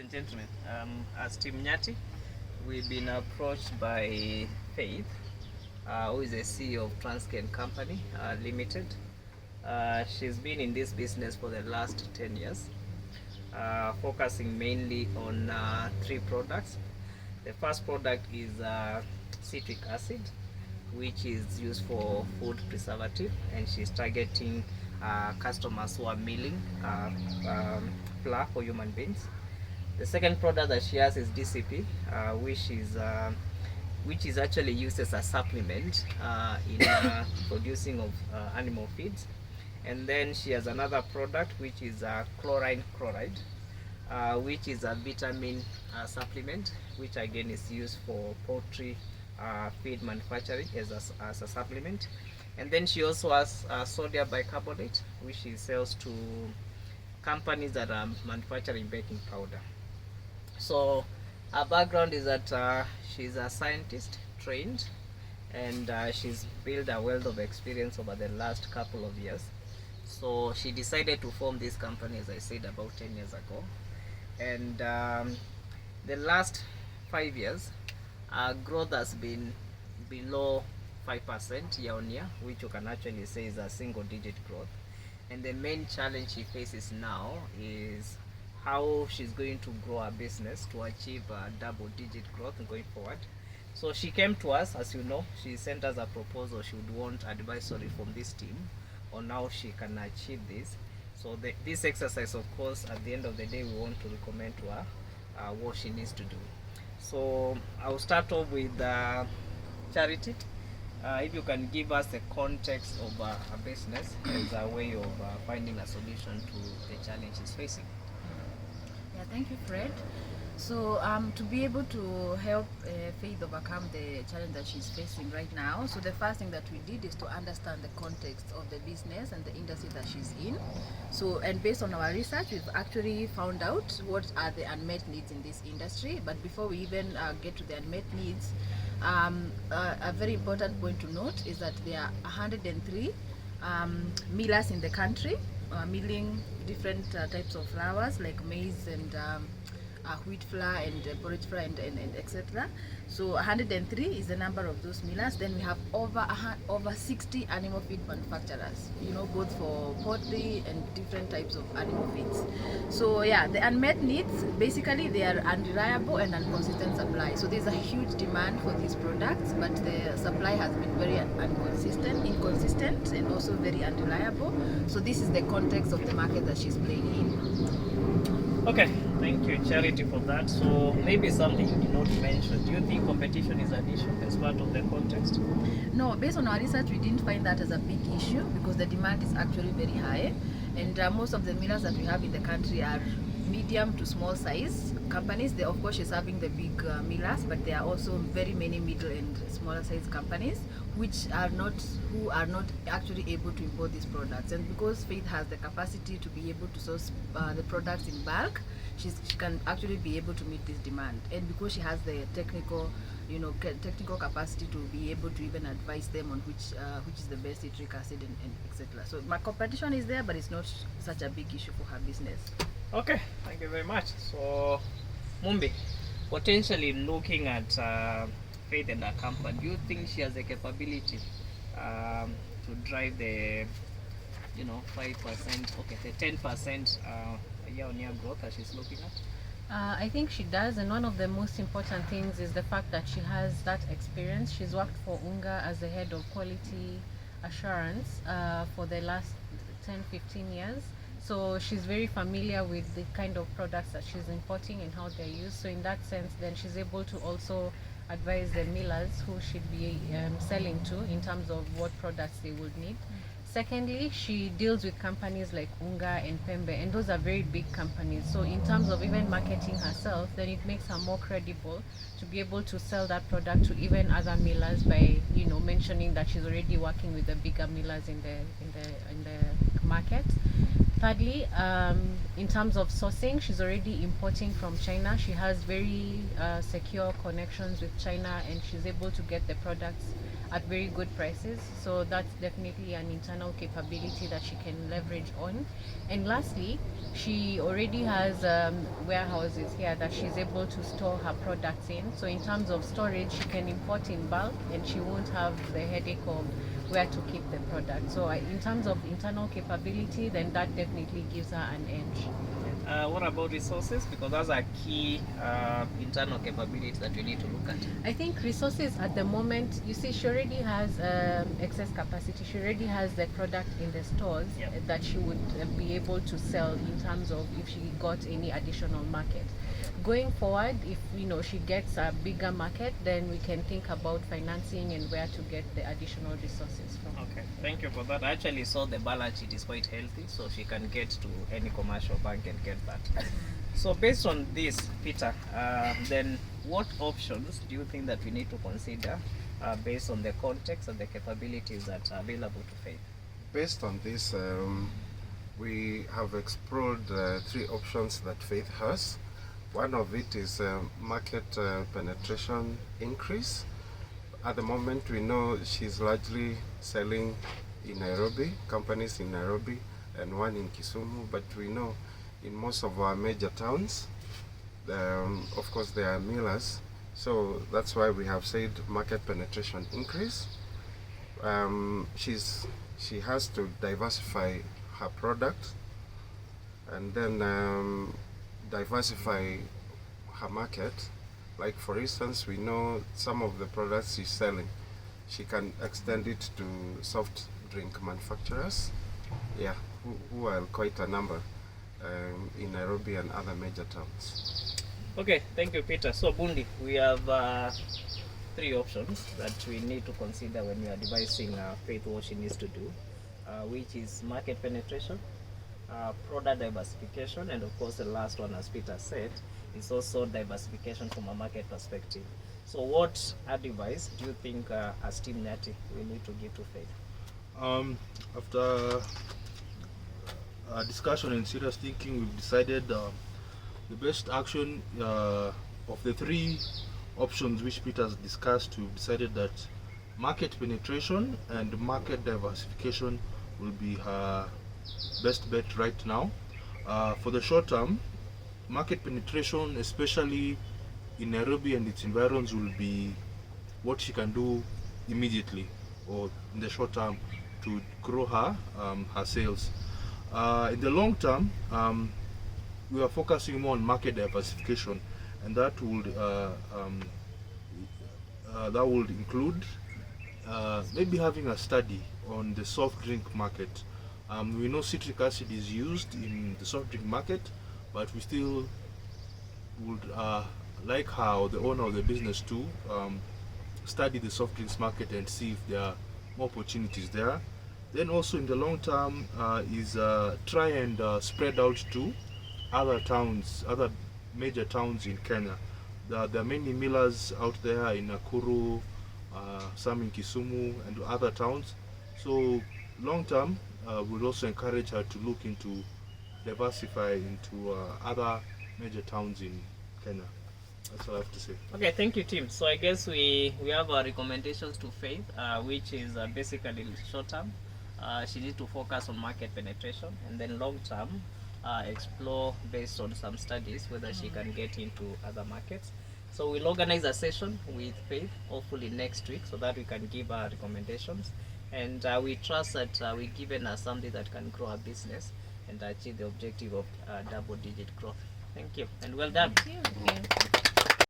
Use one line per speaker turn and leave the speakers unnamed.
and gentlemen, as Team Nyati, we've been approached by Faith, who is a CEO of Transcan Company Limited. She's been in this business for the last 10 years, focusing mainly on three products. The first product is citric acid, which is used for food preservative, and she's targeting customers who are milling flour for human beings. The second product that she has is DCP, which is actually used as a supplement in producing of animal feeds. And then she has another product which is chlorine chloride, which is a vitamin supplement, which again is used for poultry feed manufacturing as a supplement. And then she also has sodium bicarbonate, which she sells to companies that are manufacturing baking powder. So her background is that she's a scientist trained, and she's built a wealth of experience over the last couple of years. So she decided to form this company, as I said, about 10 years ago. And the last 5 years, our growth has been below 5% year on year, which you can actually say is a single digit growth. And the main challenge she faces now is how she's going to grow her business to achieve double digit growth going forward. So she came to us, as you know, she sent us a proposal. She would want advisory from this team on how she can achieve this. So this exercise, of course, at the end of the day, we want to recommend to her what she needs to do. So I'll start off with Charity. If you can give us the context of a business as a way of finding a solution to the challenge she's facing.
Yeah, thank you, Fred. So to be able to help Faith overcome the challenge that she's facing right now, so the first thing that we did is to understand the context of the business and the industry that she's in. So, and based on our research, we've actually found out what are the unmet needs in this industry. But before we even get to the unmet needs, a very important point to note is that there are 103 millers in the country, milling different types of flours like maize and wheat flour and porridge flour and etc. So 103 is the number of those millers. Then we have over 60 animal feed manufacturers, you know, both for poultry and different types of animal feeds. So yeah, the unmet needs, basically they are unreliable and inconsistent supply. So there's a huge demand for these products, but the supply has been very inconsistent and also very unreliable. So this is the context of the market that she's playing in.
Okay, thank you, Charity, for that. So maybe something you did not mention. Do you think competition is an issue as part of the context?
No, based on our research, we didn't find that as a big issue because the demand is actually very high, and most of the millers that we have in the country are medium to small size companies. They, of course, she's having the big millers, but there are also very many middle and smaller size companies who are not actually able to import these products. And because Faith has the capacity to be able to source the products in bulk, she can actually be able to meet this demand. And because she has the technical capacity to be able to even advise them on which is the best citric acid and etc. So my competition is there, but it's not such a big issue for her business.
Okay, thank you very much. So, Mumbi, potentially looking at Faith and her company, do you think she has the capability to drive the 5%, okay, the 10% year-on-year growth that she's looking at?
I think she does, and one of the most important things is the fact that she has that experience. She's worked for UNGA as the head of quality assurance for the last 10-15 years. So she's very familiar with the kind of products that she's importing and how they're used. So in that sense, then she's able to also advise the millers who should be selling to in terms of what products they would need. Secondly, she deals with companies like UNGA and Pembe, and those are very big companies. So in terms of even marketing herself, then it makes her more credible to be able to sell that product to even other millers by, mentioning that she's already working with the bigger millers in the market. Thirdly, in terms of sourcing, she's already importing from China. She has very secure connections with China, and she's able to get the products at very good prices. So that's definitely an internal capability that she can leverage on. And lastly, she already has warehouses here that she's able to store her products in. So in terms of storage, she can import in bulk, and she won't have the headache of where to keep the product. So in terms of internal capability, then that definitely gives her an edge.
What about resources? Because that's a key internal capability that we need to look at.
I think resources at the moment, you see, she already has excess capacity. She already has the product in the stores
Yep.
that she would be able to sell in terms of if she got any additional market. Going forward, if she gets a bigger market, then we can think about financing and where to get the additional resources from.
Okay, thank you for that. I actually saw the balance sheet is quite healthy, so she can get to any commercial bank and get that. So based on this, Peter, then what options do you think that we need to consider based on the context and the capabilities that are available to Faith?
Based on this, we have explored 3 options that Faith has. One of it is market penetration increase. At the moment, we know she's largely selling in Nairobi, companies in Nairobi, and one in Kisumu, but we know in most of our major towns, of course, there are millers, so that's why we have said market penetration increase. She has to diversify her product, and then diversify her market. Like for instance, we know some of the products she's selling, she can extend it to soft drink manufacturers, who are quite a number in Nairobi and other major towns.
Okay, thank you, Peter. So Bundi, we have 3 options that we need to consider when we are devising Faith what she needs to do, which is market penetration, product diversification, and of course the last one, as Peter said, is also diversification from a market perspective. So what advice do you think as Team Nyati we need to give to Faith?
After discussion and serious thinking, we've decided the best action of the 3 options which Peter has discussed. We've decided that market penetration and market diversification will be her best bet right now. For the short term, market penetration, especially in Nairobi and its environs, will be what she can do immediately or in the short term to grow her sales. In the long term, we are focusing more on market diversification, and that would include maybe having a study on the soft drink market. We know citric acid is used in the soft drink market, but we still would like how the owner of the business to study the soft drinks market and see if there are more opportunities there. Then also in the long term is try and spread out to other towns, other major towns in Kenya. There are many millers out there in Nakuru, some in Kisumu and other towns. So long term, we'll also encourage her to look into diversify into other major towns in Kenya. That's all I have to say.
Okay, thank you, team. So I guess we have our recommendations to Faith, which is basically short term. She needs to focus on market penetration, and then long term, explore based on some studies whether she can get into other markets. So we'll organize a session with Faith, hopefully next week, so that we can give our recommendations. And we trust that we've given her something that can grow her business and achieve the objective of double-digit growth. Thank you, and well done.
Thank you.